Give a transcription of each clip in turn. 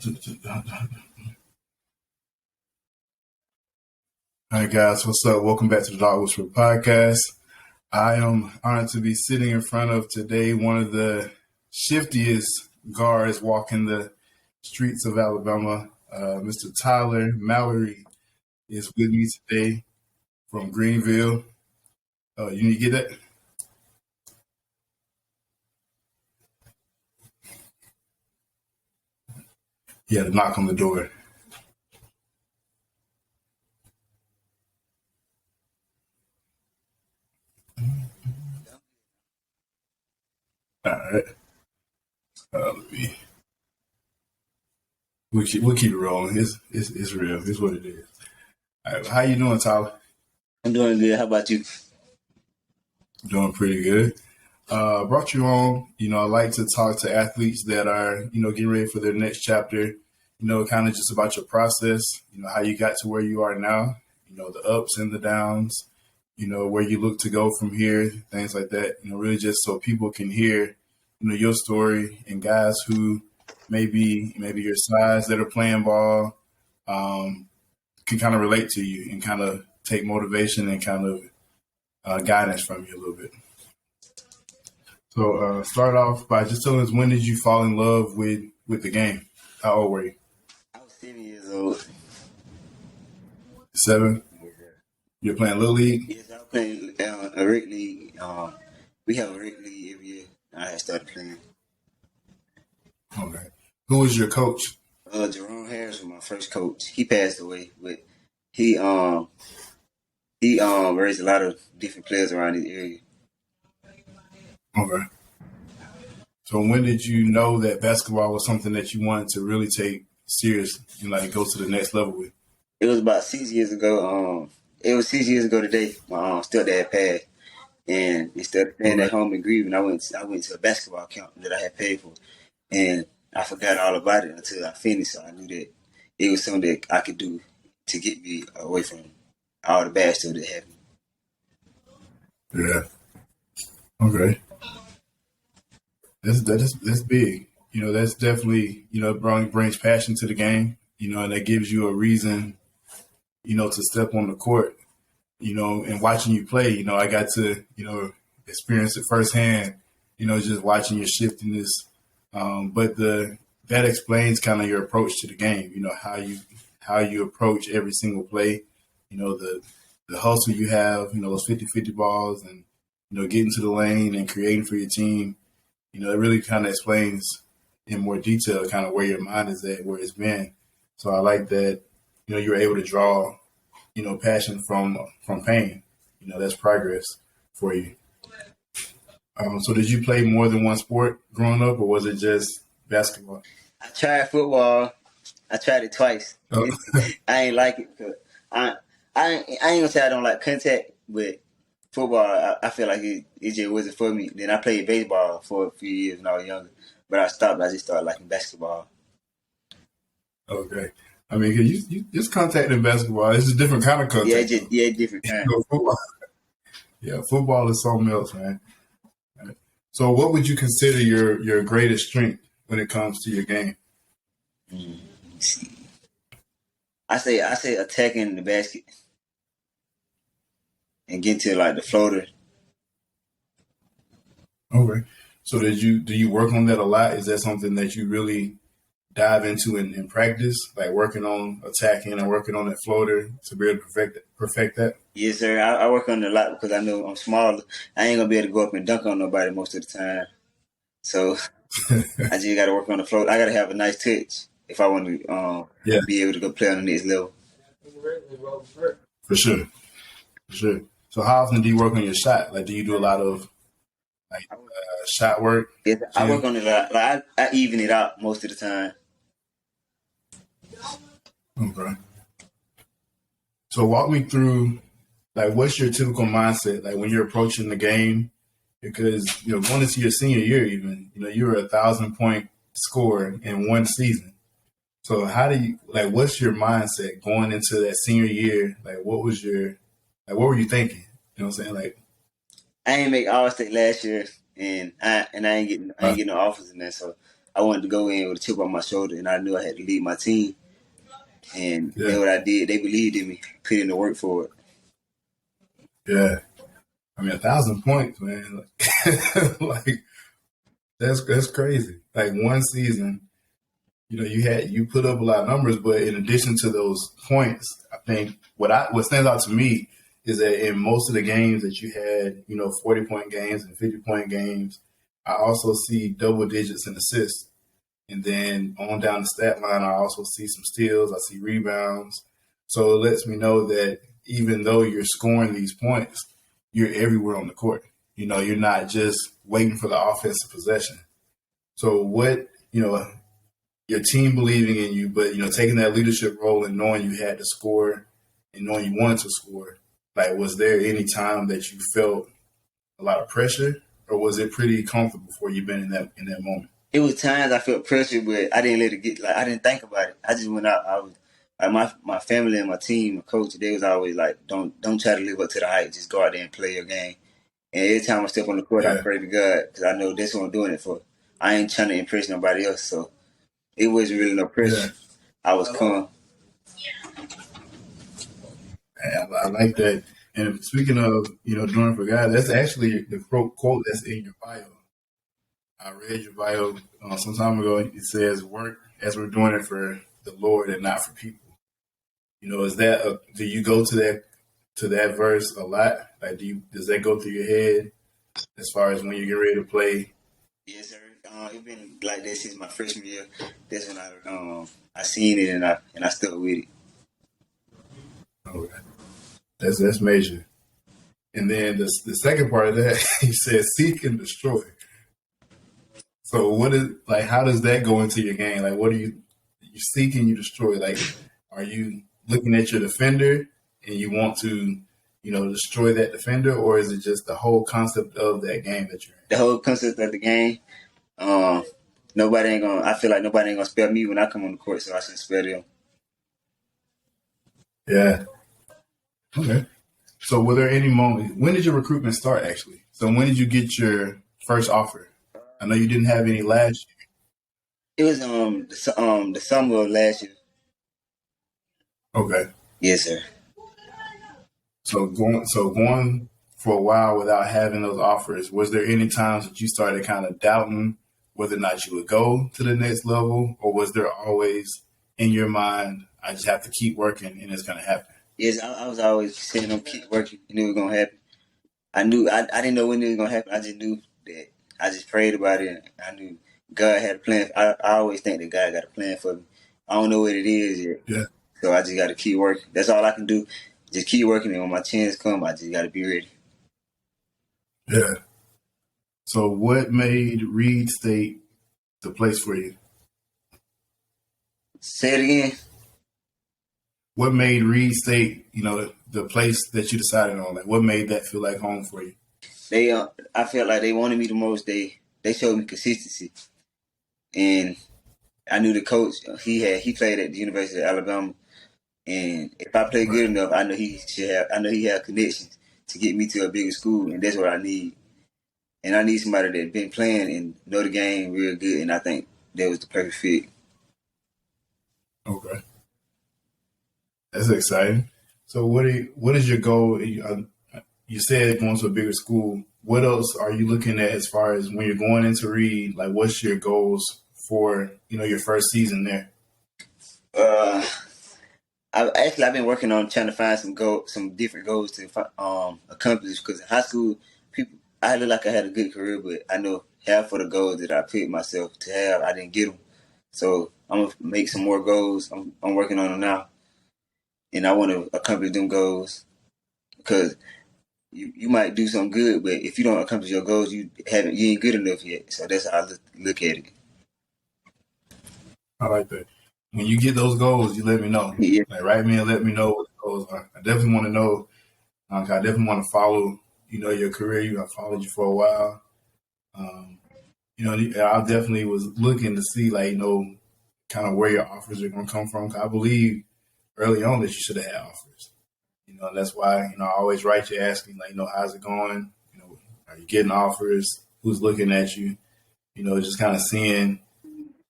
All right, guys, what's up? Welcome back to the Dog Whisperer podcast. I am honored to be sitting in front of today one of the shiftiest guards walking the streets of Alabama. Mr. Tyler Mallory is with me today from Greenville. You need to get that? He had to knock on the door. All right. We'll keep it rolling. It's real. It's what it is. All right, how you doing, Tyler? I'm doing good. How about you? Doing pretty good. Brought you on. I like to talk to athletes that are, getting ready for their next chapter. Kind of just about your process. How you got to where you are now. The ups and the downs. Where you look to go from here. Things like that. Really just so people can hear, your story, and guys who maybe your size that are playing ball can kind of relate to you and kind of take motivation and kind of guidance from you a little bit. So start off by just telling us, when did you fall in love with the game? How old were you? I was 7 years old. 7? Yeah. You're playing Little League? Yes, I was playing a rec league. We have a rec league every year. I had started playing. Okay. Who was your coach? Jerome Harris was my first coach. He passed away, but he raised a lot of different players around this area. Okay. So when did you know that basketball was something that you wanted to really take serious and go to the next level with? It was about 6 years ago. It was 6 years ago today. My stepdad passed, and instead of staying at home and grieving, I went to a basketball camp that I had paid for, and I forgot all about it until I finished. So I knew that it was something that I could do to get me away from all the bad stuff that happened. Yeah. Okay. That's big. That's definitely, brings passion to the game, and that gives you a reason, to step on the court, and watching you play, I got to, experience it firsthand, just watching your shiftiness. But that explains kind of your approach to the game, how you approach every single play, the hustle you have, those 50-50 balls and, getting to the lane and creating for your team. It really kind of explains in more detail kind of where your mind is at, where it's been. So I like that, you're able to draw, passion from pain. That's progress for you. So did you play more than one sport growing up, or was it just basketball? I tried football. I tried it twice. Oh. I ain't like it. I ain't gonna say I don't like contact, but football, I feel like it just wasn't for me. Then I played baseball for a few years when I was younger, but I stopped. I just started liking basketball. Okay. I mean, you just contact in basketball. It's a different kind of contact. Different kind. Football. Yeah, football is something else, man. So what would you consider your greatest strength when it comes to your game? I say attacking the basket and getting to the floater. Okay. So do you work on that a lot? Is that something that you really dive into in practice, like working on attacking and working on that floater to be able to perfect that? Yes, sir. I work on it a lot because I know I'm small. I ain't gonna be able to go up and dunk on nobody most of the time. So I just gotta work on the float. I gotta have a nice touch if I want to be able to go play on the next level. For sure. So how often do you work on your shot? Do you do a lot of shot work? Yes, I work on it a lot. I even it out most of the time. Okay. So walk me through, what's your typical mindset, when you're approaching the game? Because, going into your senior year even, you were a 1,000-point scorer in one season. So how do you, what's your mindset going into that senior year? What were you thinking? You know what I'm saying? I ain't make All-State last year, and I ain't getting no offers in there. So I wanted to go in with a chip on my shoulder, and I knew I had to lead my team. And that's Yeah. what I did. They believed in me, put in the work for it. Yeah. I mean, 1,000 points, man. Like that's crazy. Like one season, you put up a lot of numbers, but in addition to those points, I think what stands out to me is that in most of the games that you had, 40-point games and 50-point games, I also see double digits in assists. And then on down the stat line, I also see some steals. I see rebounds. So it lets me know that even though you're scoring these points, you're everywhere on the court. You're not just waiting for the offensive possession. So your team believing in you, but, taking that leadership role and knowing you had to score and knowing you wanted to score, like, was there any time that you felt a lot of pressure, or was it pretty comfortable for you been in that moment? It was times I felt pressure, but I didn't let it get, like, I didn't think about it. I just went out. I was like, my family and my team, my coach, they was always like, don't try to live up to the hype. Just go out there and play your game. And every time I step on the court, I Yeah, pray to God, because I know that's what I'm doing it for. I ain't trying to impress nobody else, so it wasn't really no yeah. pressure. I was calm. I like that. And speaking of, doing for God, that's actually the quote that's in your bio. I read your bio some time ago. It says, "Work as we're doing it for the Lord and not for people." Is that do you go to that verse a lot? Like, does that go through your head as far as when you get ready to play? Yes, sir. It's been like that since my freshman year. That's when I seen it, and I stuck with it. Okay, that's major. And then the second part of that, he says, "Seek and destroy." So what is like? How does that go into your game? Like, what are you seek and you destroy? Like, are you looking at your defender and you want to, destroy that defender, or is it just the whole concept of that game that you're The whole concept of the game. Um, Nobody ain't gonna. I feel like nobody ain't gonna spell me when I come on the court, so I should spell them. in? Yeah. Okay. So, were there any moments? When did your recruitment start? Actually, so when did you get your first offer? I know you didn't have any last It was the summer of last year. year. Okay. Yes, sir. So going for a while without having those offers, was there any times that you started kind of doubting whether or not you would go to the next level, or was there always in your mind, I just have to keep working and it's going to happen? Yes, I was always saying, "I'm keep working, and it was gonna happen." I didn't know when it was gonna happen. I just knew that. I just prayed about it. And I knew God had a plan. I always think that God got a plan for me. I don't know what it is yet, Yeah. so I just got to keep working. That's all I can do. Just keep working, and when my chance come, I just got to be ready. Yeah. So what made Reed State the place for you? Say it again. What made Reed State, the place that you decided on? Like, what made that feel like home for you? I felt like they wanted me the most. They showed me consistency, and I knew the coach. He played at the University of Alabama, and if I play good Right. enough, I know he should have. I know he had connections to get me to a bigger school, and that's what I need. And I need somebody that been playing and know the game real good, and I think that was the perfect fit. Okay. That's exciting. So what is your goal? You said going to a bigger school. What else are you looking at as far as when you're going into Reed? Like, what's your goals for your first season there? Uh, I've been working on trying to find some different goals to accomplish. Because in high school, I look like I had a good career, but I know half of the goals that I put myself to have, I didn't get them. So I'm gonna make some more goals. I'm working on them now, and I want to accomplish them goals because you might do something good, but if you don't accomplish your goals, you ain't good enough yet. So that's how I look at it. I like that. When you get those goals, you let me know. Yeah, Like, write me and let me know what the goals are. I definitely want to know. I definitely want to follow, your career. I've followed you for a while. Um, I definitely was looking to see, like, kind of where your offers are going to come from. 'Cause I believe early on that you should have had offers. And that's why, I always write you asking, like, how's it going? Are you getting offers? Who's looking at you? Just kind of seeing,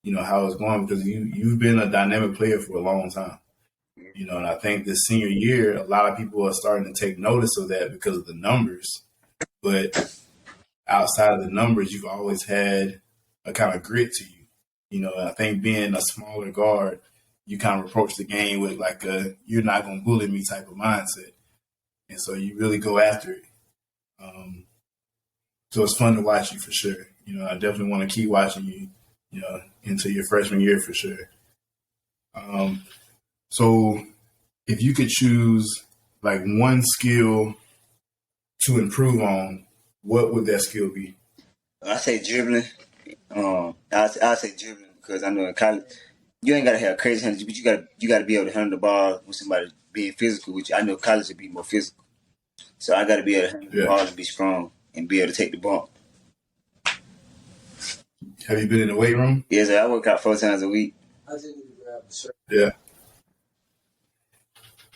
how it's going because you've been a dynamic player for a long time. And I think this senior year, a lot of people are starting to take notice of that because of the numbers. But outside of the numbers, you've always had a kind of grit to you. And I think being a smaller guard, you kind of approach the game with like you're not going to bully me type of mindset. And so you really go after it. So it's fun to watch you for sure. I definitely want to keep watching you, into your freshman year for sure. So if you could choose like one skill to improve on, what would that skill be? I say dribbling. I say dribbling because I know in college you ain't gotta have crazy hands, but you gotta be able to handle the ball with somebody being physical, which I know college would be more physical. So I gotta be able to handle the ball and be strong and be able to take the bump. Have you been in the weight room? Yes, sir. I work out 4 times a week. Yeah.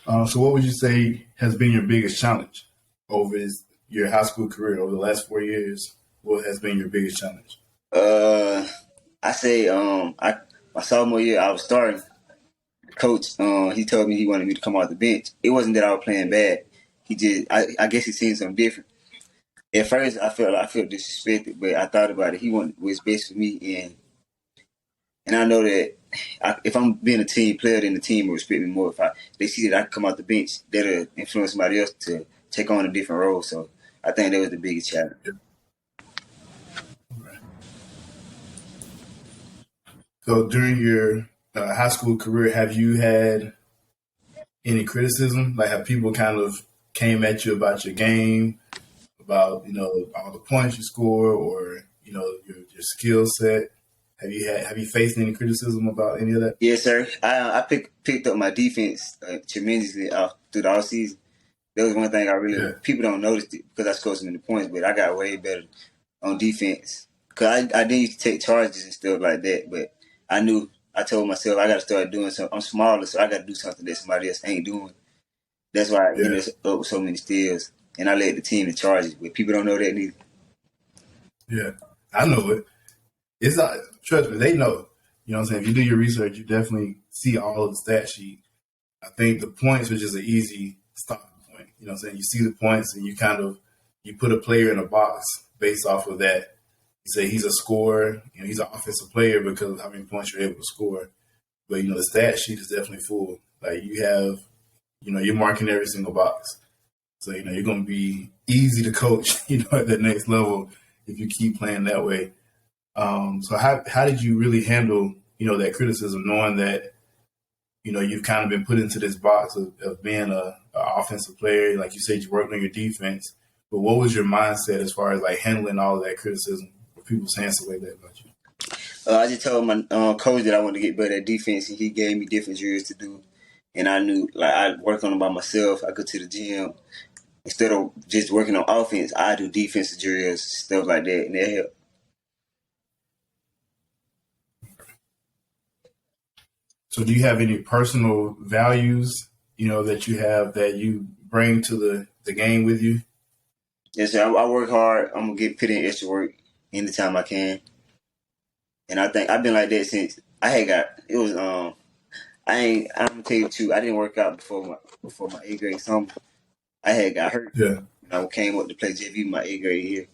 So what would you say has been your biggest challenge over your high school career over the last 4 years? What has been your biggest challenge? I say my sophomore year I was starting. The coach he told me he wanted me to come off the bench. It wasn't that I was playing bad. I guess he seen something different. At first I felt disrespected, but I thought about it. He wanted what's best for me, and I know that if I'm being a team player, then the team will respect me more. If they see that I can come off the bench, that'll influence somebody else to take on a different role. So I think that was the biggest challenge. So during your high school career, have you had any criticism? Like have people kind of came at you about your game, about all the points you score, or your skill set? Have you faced any criticism about any of that? Yes, sir. I picked up my defense tremendously through the all season. That was one thing people don't notice it because I scored so many points, but I got way better on defense because I didn't used to take charges and stuff like that. But I told myself I got to start doing something. I'm smaller, so I got to do something that somebody else ain't doing. That's why I ended up with so many steals, and I led the team in charges. But people don't know that neither. Yeah, I know it. It's not, trust me, they know. You know what I'm saying? If you do your research, you definitely see all of the stat sheet. I think the points are just an easy stopping point. You know what I'm saying? You see the points and you put a player in a box based off of that. You say he's a scorer, he's an offensive player because of how many points you're able to score. But, the stat sheet is definitely full. Like you have, you're marking every single box. So, you're going to be easy to coach, at the next level if you keep playing that way. So how did you really handle, that criticism, knowing that, you've kind of been put into this box of being a offensive player? Like you said, you worked on your defense, but what was your mindset as far as like handling all of that criticism or people saying something like that about you? I just told my coach that I wanted to get better at defense, and he gave me different drills to do. And I knew, like, I worked on them by myself. I go to the gym. Instead of just working on offense, I do defensive drills, stuff like that, and that helped. So do you have any personal values, that you have that you bring to the game with you? Yes, sir. I work hard. I'm going to put in extra work anytime I can. And I think I've been like that since I'm going to tell you the truth. I didn't work out before my 8th grade summer. I had got hurt. Yeah. I came up to play JV my 8th grade year.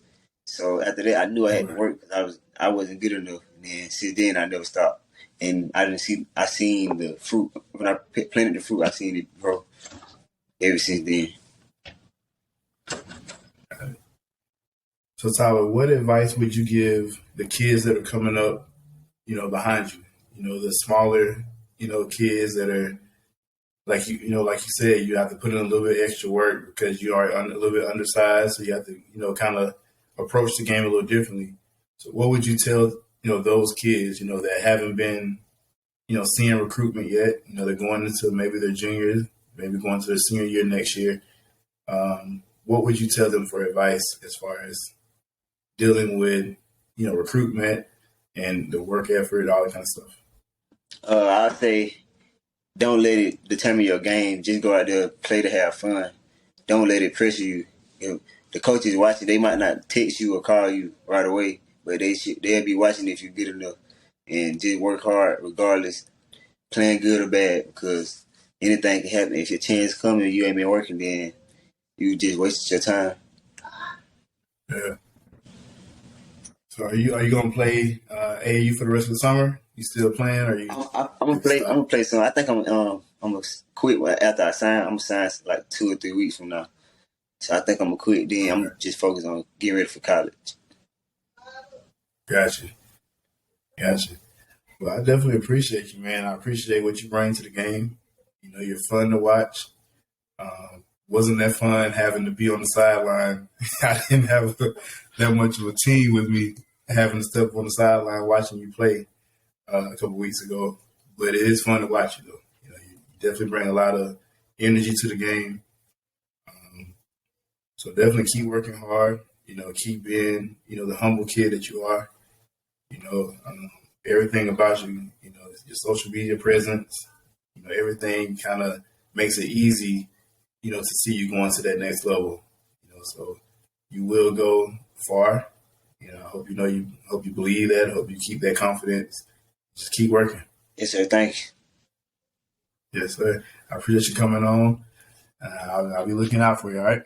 So after that, I knew I had to work because I wasn't good enough. And then since then, I never stopped. And I seen the fruit. When I planted the fruit, I seen it grow ever since then. So Tyler, what advice would you give the kids that are coming up, behind you? The smaller, kids that are like like you said, you have to put in a little bit extra work because you are a little bit undersized. So you have to, kind of approach the game a little differently. So what would you tell, those kids, that haven't been, seeing recruitment yet? They're going into maybe their juniors, maybe going to their senior year next year. What would you tell them for advice as far as dealing with, recruitment and the work effort, all that kind of stuff? I'd say don't let it determine your game. Just go out there, play to have fun. Don't let it pressure you. The coaches watching, they might not text you or call you right away, but they'll be watching if you're good enough. and just work hard regardless, playing good or bad, because anything can happen. If your chance comes and you ain't been working, then you just wasted your time. Yeah. So are you gonna play AAU for the rest of the summer? You still playing, or you? I'm gonna play. I'm gonna play some. I think I'm gonna quit after I sign. I'm gonna sign like 2 or 3 weeks from now. So I think I'm gonna quit. Then I'm just focused on getting ready for college. Gotcha. Well, I definitely appreciate you, man. I appreciate what you bring to the game. You know, you're fun to watch. Wasn't that fun having to be on the sideline? I didn't have that much of a team with me having to step on the sideline watching you play a couple weeks ago. But it is fun to watch you, though. You know, you definitely bring a lot of energy to the game. So definitely keep working hard. You know, keep being, the humble kid that you are. You know, everything about you, your social media presence, everything kind of makes it easy, to see you going to that next level. So you will go far. I hope hope you believe that. I hope you keep that confidence. Just keep working. Yes, sir. Thank you. Yes, sir. I appreciate you coming on. I'll be looking out for you. All right.